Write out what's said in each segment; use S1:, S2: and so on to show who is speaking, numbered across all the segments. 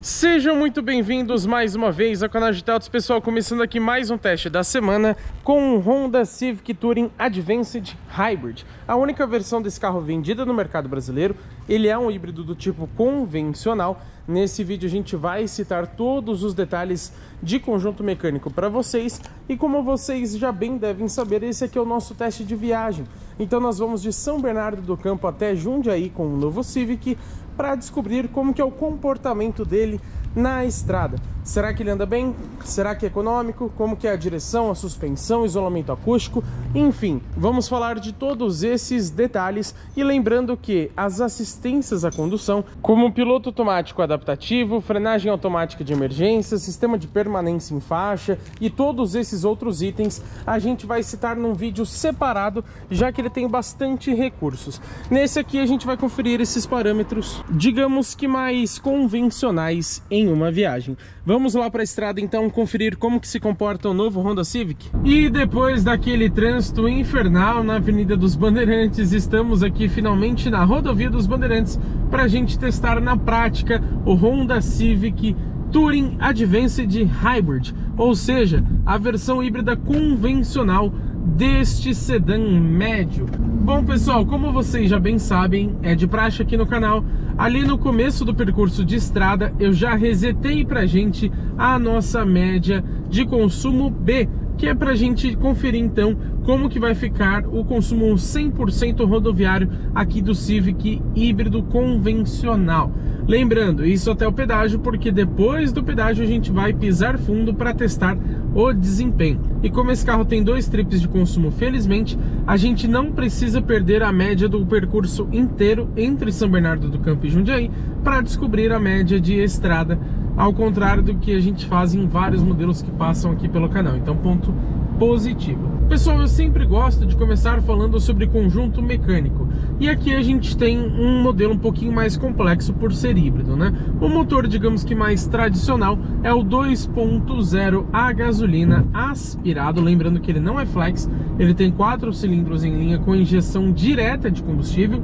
S1: Sejam muito bem-vindos mais uma vez ao canal de Autos, pessoal, começando aqui mais um teste da semana com o Honda Civic Touring Advanced Hybrid, a única versão desse carro vendida no mercado brasileiro. Ele é um híbrido do tipo convencional. Nesse vídeo a gente vai citar todos os detalhes de conjunto mecânico para vocês, e como vocês já bem devem saber, esse aqui é o nosso teste de viagem. Então nós vamos de São Bernardo do Campo até Jundiaí com o novo Civic para descobrir como que é o comportamento dele na estrada. Será que ele anda bem? Será que é econômico? Como que é a direção, a suspensão, isolamento acústico? Enfim, vamos falar de todos esses detalhes, e lembrando que as assistências à condução, como piloto automático adaptativo, frenagem automática de emergência, sistema de permanência em faixa e todos esses outros itens, a gente vai citar num vídeo separado, já que ele tem bastante recursos. Nesse aqui a gente vai conferir esses parâmetros, digamos que mais convencionais em uma viagem. Vamos lá para a estrada então conferir como que se comporta o novo Honda Civic. E depois daquele trânsito infernal na Avenida dos Bandeirantes, estamos aqui finalmente na Rodovia dos Bandeirantes para a gente testar na prática o Honda Civic Touring Advanced Hybrid, ou seja, a versão híbrida convencional deste sedã médio. Bom, pessoal, como vocês já bem sabem, é de praxe aqui no canal, ali no começo do percurso de estrada eu já resetei pra gente a nossa média de consumo B, que é pra gente conferir então como que vai ficar o consumo 100% rodoviário aqui do Civic híbrido convencional. Lembrando, isso até o pedágio, porque depois do pedágio a gente vai pisar fundo para testar o desempenho. E como esse carro tem 2 trips de consumo, felizmente, a gente não precisa perder a média do percurso inteiro entre São Bernardo do Campo e Jundiaí para descobrir a média de estrada, ao contrário do que a gente faz em vários modelos que passam aqui pelo canal. Então, ponto positivo. Pessoal, eu sempre gosto de começar falando sobre conjunto mecânico, e aqui a gente tem um modelo um pouquinho mais complexo por ser híbrido, né? O motor, digamos que mais tradicional, é o 2.0 a gasolina aspirado, lembrando que ele não é flex, ele tem 4 cilindros em linha com injeção direta de combustível,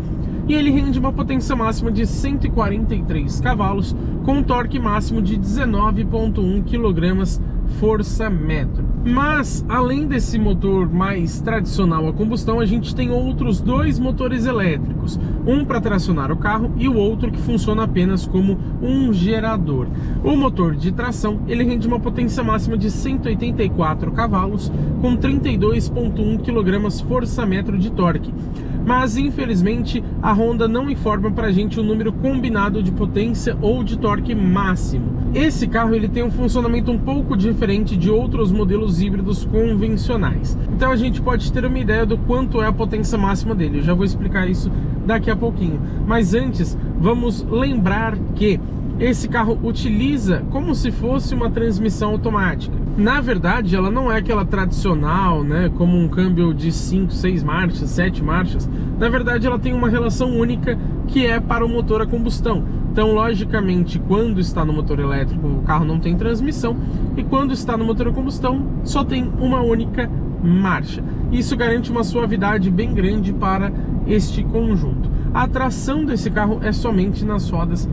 S1: e ele rende uma potência máxima de 143 cavalos, com um torque máximo de 19,1 kgfm. Mas, além desse motor mais tradicional a combustão, a gente tem outros 2 motores elétricos, um para tracionar o carro e o outro que funciona apenas como um gerador. O motor de tração, ele rende uma potência máxima de 184 cavalos, com 32,1 kgfm de torque. Mas infelizmente a Honda não informa pra gente o número combinado de potência ou de torque máximo. Esse carro ele tem um funcionamento um pouco diferente de outros modelos híbridos convencionais. Então a gente pode ter uma ideia do quanto é a potência máxima dele. Eu já vou explicar isso daqui a pouquinho. Mas antes, vamos lembrar que esse carro utiliza como se fosse uma transmissão automática. Na verdade, ela não é aquela tradicional, né, como um câmbio de 5, 6 marchas, 7 marchas. Na verdade, ela tem uma relação única que é para o motor a combustão. Então, logicamente, quando está no motor elétrico, o carro não tem transmissão, e quando está no motor a combustão, só tem uma única marcha. Isso garante uma suavidade bem grande para este conjunto. A tração desse carro é somente nas rodas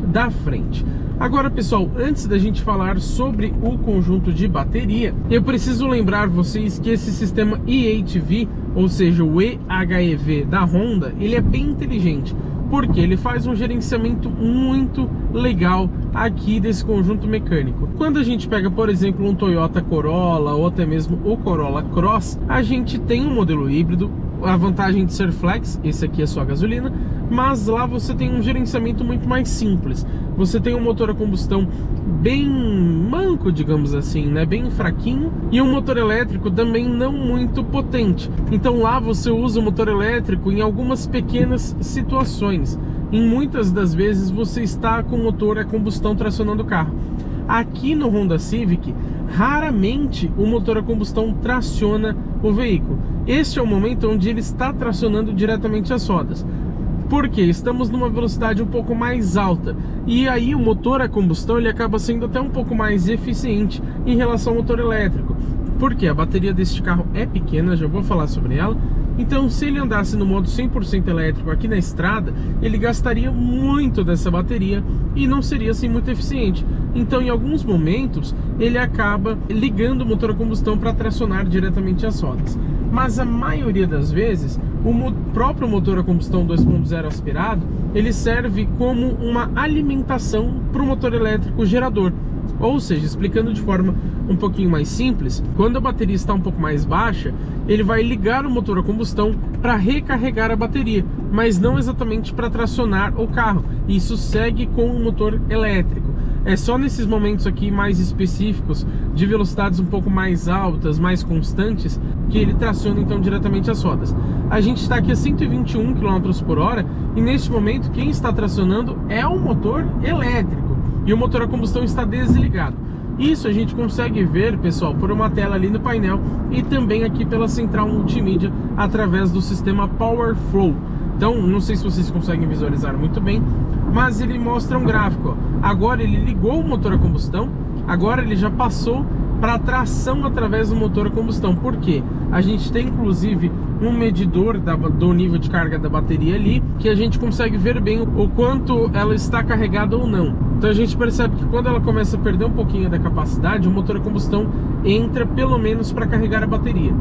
S1: da frente. Agora, pessoal, antes da gente falar sobre o conjunto de bateria, eu preciso lembrar vocês que esse sistema eHV, ou seja, o eHEV da Honda, ele é bem inteligente, porque ele faz um gerenciamento muito legal aqui desse conjunto mecânico. Quando a gente pega, por exemplo, um Toyota Corolla ou até mesmo o Corolla Cross, a gente tem um modelo híbrido, a vantagem de ser flex, esse aqui é só gasolina, mas lá você tem um gerenciamento muito mais simples. Você tem um motor a combustão bem manco, digamos assim, né? Bem fraquinho, e um motor elétrico também não muito potente. Então lá você usa o motor elétrico em algumas pequenas situações. Em muitas das vezes você está com o motor a combustão tracionando o carro. Aqui no Honda Civic, raramente o motor a combustão traciona o veículo. Este é o momento onde ele está tracionando diretamente as rodas, porque estamos numa velocidade um pouco mais alta, e aí o motor a combustão ele acaba sendo até um pouco mais eficiente em relação ao motor elétrico, porque a bateria deste carro é pequena, já vou falar sobre ela, Então, se ele andasse no modo 100% elétrico aqui na estrada, ele gastaria muito dessa bateria e não seria assim muito eficiente. Então, em alguns momentos, ele acaba ligando o motor a combustão para tracionar diretamente as rodas. Mas a maioria das vezes, o próprio motor a combustão 2.0 aspirado, ele serve como uma alimentação para o motor elétrico gerador. Ou seja, explicando de forma um pouquinho mais simples, quando a bateria está um pouco mais baixa, ele vai ligar o motor a combustão para recarregar a bateria, mas não exatamente para tracionar o carro. Isso segue com o motor elétrico. É só nesses momentos aqui mais específicos, de velocidades um pouco mais altas, mais constantes, que ele traciona então diretamente as rodas. A gente está aqui a 121 km por hora e neste momento quem está tracionando é o motor elétrico e o motor a combustão está desligado. Isso a gente consegue ver, pessoal, por uma tela ali no painel e também aqui pela central multimídia através do sistema PowerFlow. Então, não sei se vocês conseguem visualizar muito bem, mas ele mostra um gráfico, ó. Agora ele ligou o motor a combustão, agora ele já passou para tração através do motor a combustão. Por quê? A gente tem inclusive um medidor do nível de carga da bateria ali, que a gente consegue ver bem o quanto ela está carregada ou não. Então a gente percebe que quando ela começa a perder um pouquinho da capacidade, o motor a combustão entra pelo menos para carregar a bateria.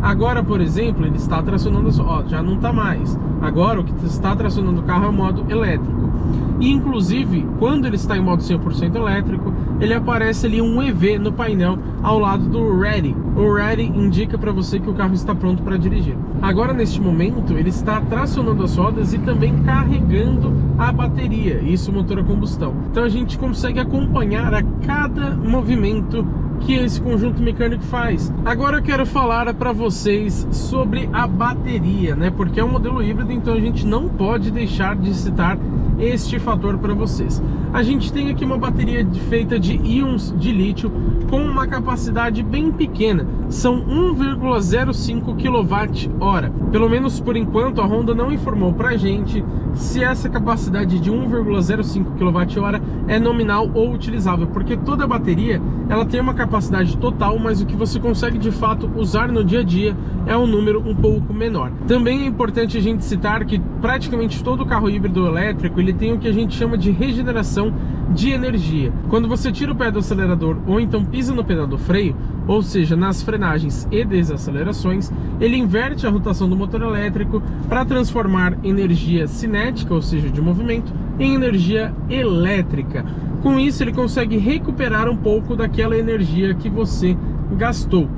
S1: Agora, por exemplo, ele está tracionando, ó, já não está mais. Agora o que está tracionando o carro é o modo elétrico. E inclusive, quando ele está em modo 100% elétrico, ele aparece ali um EV no painel ao lado do Ready. O Ready indica para você que o carro está pronto para dirigir. Agora, neste momento, ele está tracionando as rodas e também carregando a bateria, isso o motor a combustão. Então a gente consegue acompanhar a cada movimento que esse conjunto mecânico faz. Agora eu quero falar para vocês sobre a bateria, né? Porque é um modelo híbrido, então a gente não pode deixar de citar este fator para vocês. A gente tem aqui uma bateria feita de íons de lítio com uma capacidade bem pequena, são 1,05 kWh. Pelo menos por enquanto a Honda não informou pra gente se essa capacidade de 1,05 kWh é nominal ou utilizável, porque toda bateria ela tem uma capacidade total, mas o que você consegue de fato usar no dia a dia é um número um pouco menor. Também é importante a gente citar que praticamente todo carro híbrido elétrico ele tem o que a gente chama de regeneração de energia. Quando você tira o pé do acelerador ou então pisa no pedal do freio, ou seja, nas frenagens e desacelerações, ele inverte a rotação do motor elétrico para transformar energia cinética, ou seja, de movimento, em energia elétrica. Com isso ele consegue recuperar um pouco daquela energia que você gastou.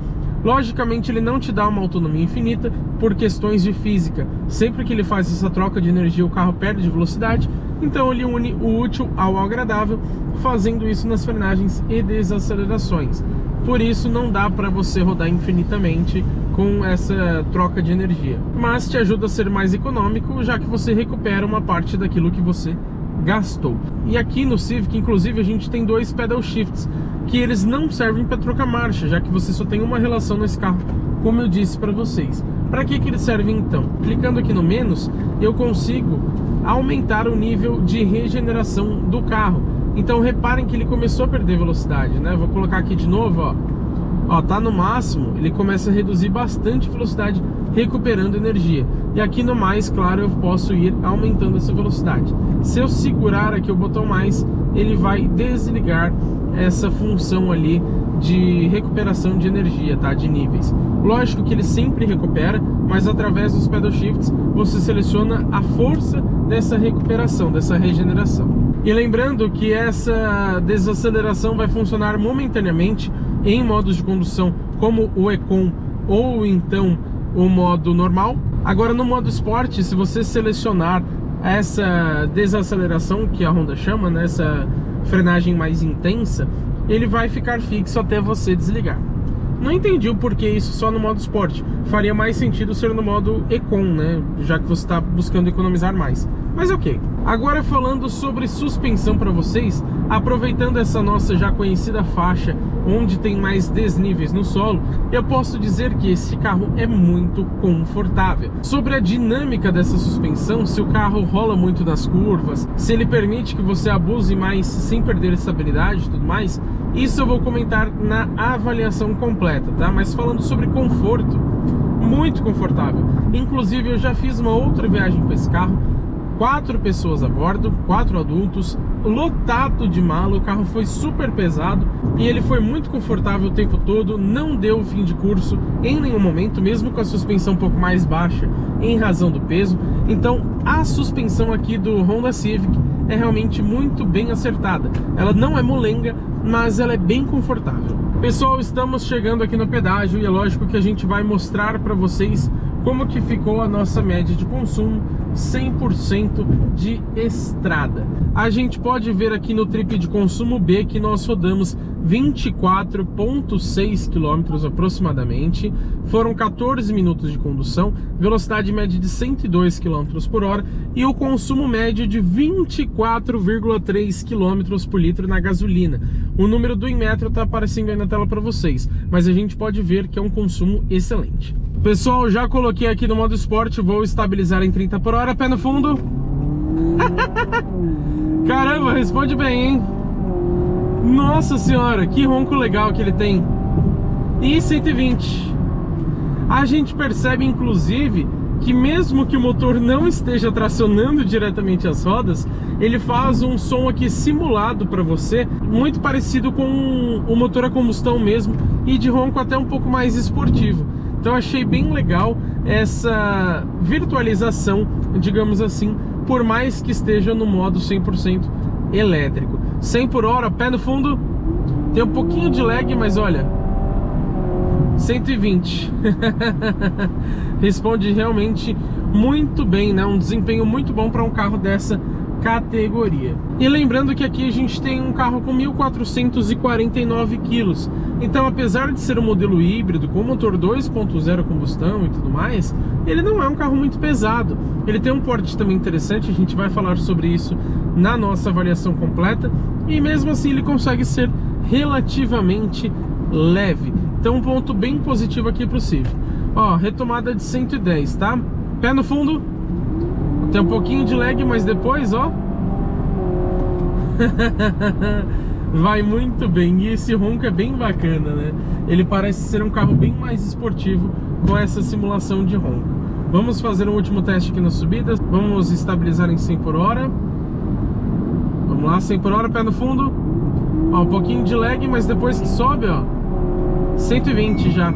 S1: Logicamente ele não te dá uma autonomia infinita por questões de física. Sempre que ele faz essa troca de energia o carro perde velocidade, então ele une o útil ao agradável, fazendo isso nas frenagens e desacelerações. Por isso não dá para você rodar infinitamente com essa troca de energia, mas te ajuda a ser mais econômico, já que você recupera uma parte daquilo que você gastou. E aqui no Civic, inclusive, a gente tem dois pedal shifts, que eles não servem para trocar marcha, já que você só tem uma relação nesse carro, como eu disse para vocês. Para que eles servem então? Clicando aqui no menos, eu consigo aumentar o nível de regeneração do carro. Então reparem que ele começou a perder velocidade, né? Vou colocar aqui de novo, ó. Ó, tá no máximo, ele começa a reduzir bastante velocidade, recuperando energia. E aqui no mais, claro, eu posso ir aumentando essa velocidade. Se eu segurar aqui o botão mais, ele vai desligar essa função ali de recuperação de energia, tá? De níveis. Lógico que ele sempre recupera, mas através dos pedal shifts você seleciona a força dessa recuperação, dessa regeneração. E lembrando que essa desaceleração vai funcionar momentaneamente em modos de condução como o Econ ou então o modo normal. Agora no modo Sport, se você selecionar essa desaceleração que a Honda chama, né, essa frenagem mais intensa, ele vai ficar fixo até você desligar. Não entendi o porquê isso só no modo Sport. Faria mais sentido ser no modo Econ, né, já que você está buscando economizar mais. Mas ok. Agora falando sobre suspensão para vocês, aproveitando essa nossa já conhecida faixa onde tem mais desníveis no solo, eu posso dizer que esse carro é muito confortável. Sobre a dinâmica dessa suspensão, se o carro rola muito nas curvas, se ele permite que você abuse mais sem perder estabilidade e tudo mais, isso eu vou comentar na avaliação completa, tá? Mas falando sobre conforto, muito confortável. Inclusive eu já fiz uma outra viagem com esse carro, 4 pessoas a bordo, 4 adultos, lotado de mala, o carro foi super pesado e ele foi muito confortável o tempo todo, não deu fim de curso em nenhum momento, mesmo com a suspensão um pouco mais baixa em razão do peso. Então a suspensão aqui do Honda Civic é realmente muito bem acertada. Ela não é molenga, mas ela é bem confortável. Pessoal, estamos chegando aqui no pedágio e é lógico que a gente vai mostrar para vocês como que ficou a nossa média de consumo 100% de estrada. A gente pode ver aqui no trip de consumo B que nós rodamos 24,6 km aproximadamente, foram 14 minutos de condução, velocidade média de 102 km por hora e o consumo médio de 24,3 km por litro na gasolina. O número do Inmetro está aparecendo aí na tela para vocês, mas a gente pode ver que é um consumo excelente. Pessoal, já coloquei aqui no modo esporte, vou estabilizar em 30 por hora, pé no fundo. Caramba, responde bem, hein? Nossa senhora, que ronco legal que ele tem. E 120. A gente percebe, inclusive, que mesmo que o motor não esteja tracionando diretamente as rodas, ele faz um som aqui simulado para você, muito parecido com o motor a combustão mesmo, e de ronco até um pouco mais esportivo. Então achei bem legal essa virtualização, digamos assim, por mais que esteja no modo 100% elétrico. 100 por hora, pé no fundo, tem um pouquinho de lag, mas olha, 120. Responde realmente muito bem, né? Um desempenho muito bom para um carro dessa categoria. E lembrando que aqui a gente tem um carro com 1.449 quilos. Então, apesar de ser um modelo híbrido com motor 2.0 combustão e tudo mais, ele não é um carro muito pesado. Ele tem um porte também interessante, a gente vai falar sobre isso na nossa avaliação completa. E mesmo assim ele consegue ser relativamente leve. Então um ponto bem positivo aqui para o Civic. Ó, retomada de 110, tá? Pé no fundo. Tem um pouquinho de lag, mas depois, ó, vai muito bem. E esse ronco é bem bacana, né? Ele parece ser um carro bem mais esportivo com essa simulação de ronco. Vamos fazer um último teste aqui na subida. Vamos estabilizar em 100 por hora. Vamos lá, 100 por hora, pé no fundo. Ó, um pouquinho de lag, mas depois que sobe, ó, 120 já.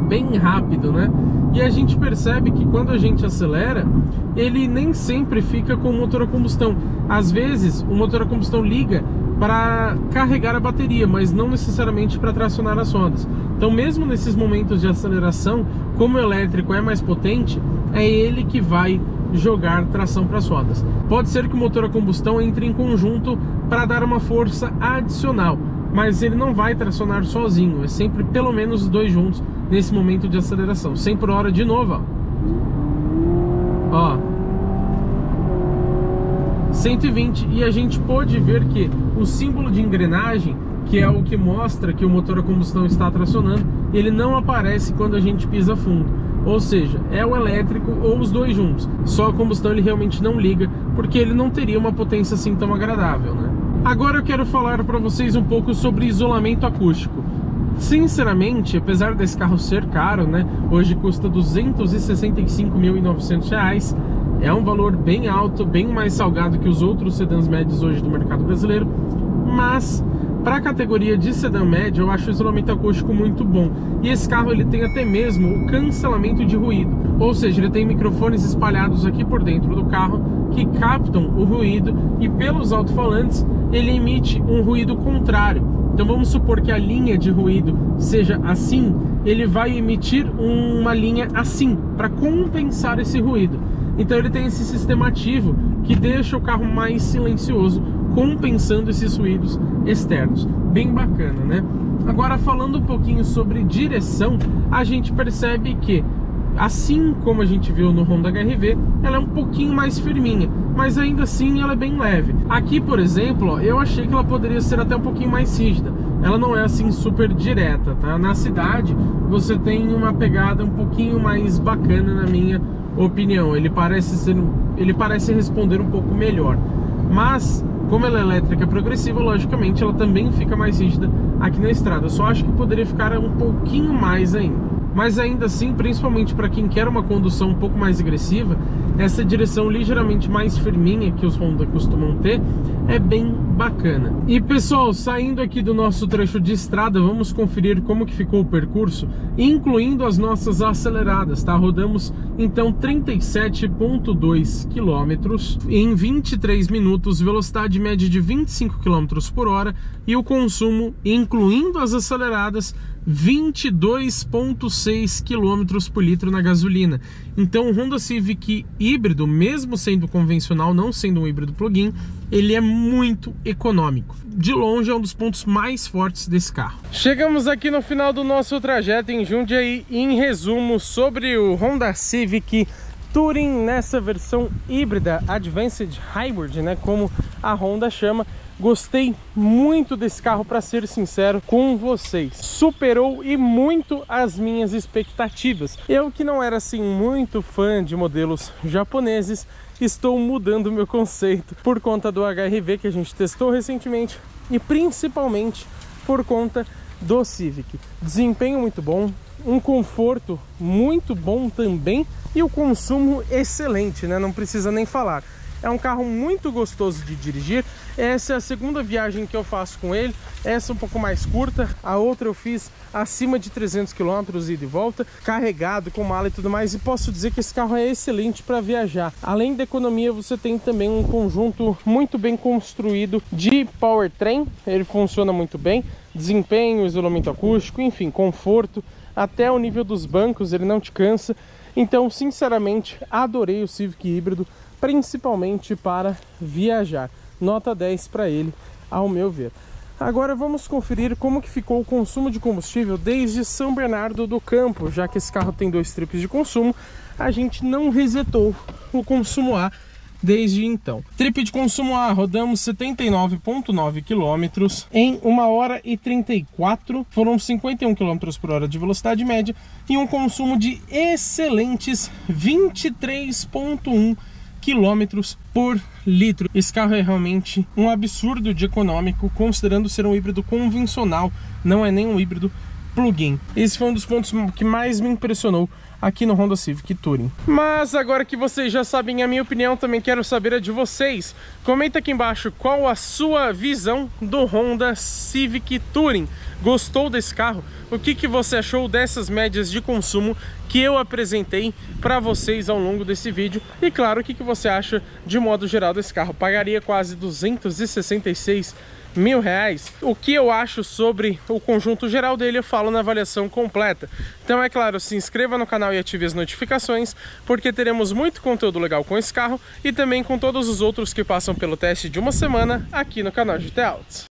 S1: Bem rápido, né? E a gente percebe que quando a gente acelera, ele nem sempre fica com o motor a combustão. Às vezes o motor a combustão liga para carregar a bateria, mas não necessariamente para tracionar as rodas. Então mesmo nesses momentos de aceleração, como o elétrico é mais potente, é ele que vai jogar tração para as rodas. Pode ser que o motor a combustão entre em conjunto para dar uma força adicional, mas ele não vai tracionar sozinho, é sempre pelo menos os dois juntos nesse momento de aceleração. 100 por hora de novo, ó. 120, e a gente pode ver que o símbolo de engrenagem, que é o que mostra que o motor a combustão está tracionando, ele não aparece quando a gente pisa fundo. Ou seja, é o elétrico ou os dois juntos. Só a combustão ele realmente não liga, porque ele não teria uma potência assim tão agradável, né? Agora eu quero falar para vocês um pouco sobre isolamento acústico. Sinceramente, apesar desse carro ser caro, né? Hoje custa R$ 265.900. É um valor bem alto, bem mais salgado que os outros sedãs médios hoje do mercado brasileiro. Mas para a categoria de sedã médio, eu acho o isolamento acústico muito bom. E esse carro ele tem até mesmo o cancelamento de ruído. Ou seja, ele tem microfones espalhados aqui por dentro do carro que captam o ruído e pelos alto-falantes ele emite um ruído contrário. Então vamos supor que a linha de ruído seja assim, ele vai emitir uma linha assim, para compensar esse ruído. Então ele tem esse sistema ativo que deixa o carro mais silencioso, compensando esses ruídos externos. Bem bacana, né? Agora falando um pouquinho sobre direção, a gente percebe que, assim como a gente viu no Honda HR-V, ela é um pouquinho mais firminha, mas ainda assim ela é bem leve. Aqui, por exemplo, ó, eu achei que ela poderia ser até um pouquinho mais rígida. Ela não é assim super direta, tá? Na cidade você tem uma pegada um pouquinho mais bacana, na minha opinião. Ele parece responder um pouco melhor. Mas como ela é elétrica progressiva, logicamente ela também fica mais rígida aqui na estrada. Eu só acho que poderia ficar um pouquinho mais ainda. mas ainda assim, principalmente para quem quer uma condução um pouco mais agressiva, essa direção ligeiramente mais firminha que os Honda costumam ter é bem bacana. E pessoal, saindo aqui do nosso trecho de estrada, vamos conferir como que ficou o percurso, incluindo as nossas aceleradas, tá? Rodamos então 37,2 km em 23 minutos, velocidade média de 25 km por hora e o consumo, incluindo as aceleradas, 22,6 km por litro na gasolina. Então o Honda Civic híbrido, mesmo sendo convencional, não sendo um híbrido plug-in, ele é muito econômico. De longe é um dos pontos mais fortes desse carro. Chegamos aqui no final do nosso trajeto em Jundiaí. Em resumo, sobre o Honda Civic Touring nessa versão híbrida Advanced Hybrid, né, como a Honda chama. Gostei muito desse carro, para ser sincero com vocês. Superou e muito as minhas expectativas. Eu que não era assim muito fã de modelos japoneses, estou mudando meu conceito por conta do HR-V que a gente testou recentemente e principalmente por conta do Civic. Desempenho muito bom, um conforto muito bom também e o consumo excelente, né? Não precisa nem falar. É um carro muito gostoso de dirigir. Essa é a segunda viagem que eu faço com ele. Essa um pouco mais curta, a outra eu fiz acima de 300 km ida e volta, carregado com mala e tudo mais. E posso dizer que esse carro é excelente para viajar. Além da economia, você tem também um conjunto muito bem construído de powertrain. Ele funciona muito bem. Desempenho, isolamento acústico, enfim, conforto. Até o nível dos bancos, ele não te cansa. Então, sinceramente, adorei o Civic híbrido, principalmente para viajar. Nota 10 para ele, ao meu ver. Agora vamos conferir como que ficou o consumo de combustível desde São Bernardo do Campo. Já que esse carro tem 2 trips de consumo, a gente não resetou o consumo A desde então. Trip de consumo A, rodamos 79,9 km em 1 hora e 34, foram 51 km por hora de velocidade média e um consumo de excelentes 23,1 km por litro. Esse carro é realmente um absurdo de econômico, considerando ser um híbrido convencional, não é nem um híbrido plug-in. Esse foi um dos pontos que mais me impressionou aqui no Honda Civic Touring. Mas agora que vocês já sabem a minha opinião, também quero saber a de vocês. Comenta aqui embaixo qual a sua visão do Honda Civic Touring. Gostou desse carro? O que você achou dessas médias de consumo que eu apresentei para vocês ao longo desse vídeo? E claro, o que você acha de modo geral desse carro? Pagaria quase 266 mil reais. O que eu acho sobre o conjunto geral dele eu falo na avaliação completa. Então é claro, se inscreva no canal e ative as notificações, porque teremos muito conteúdo legal com esse carro e também com todos os outros que passam pelo teste de uma semana aqui no canal GT Autos.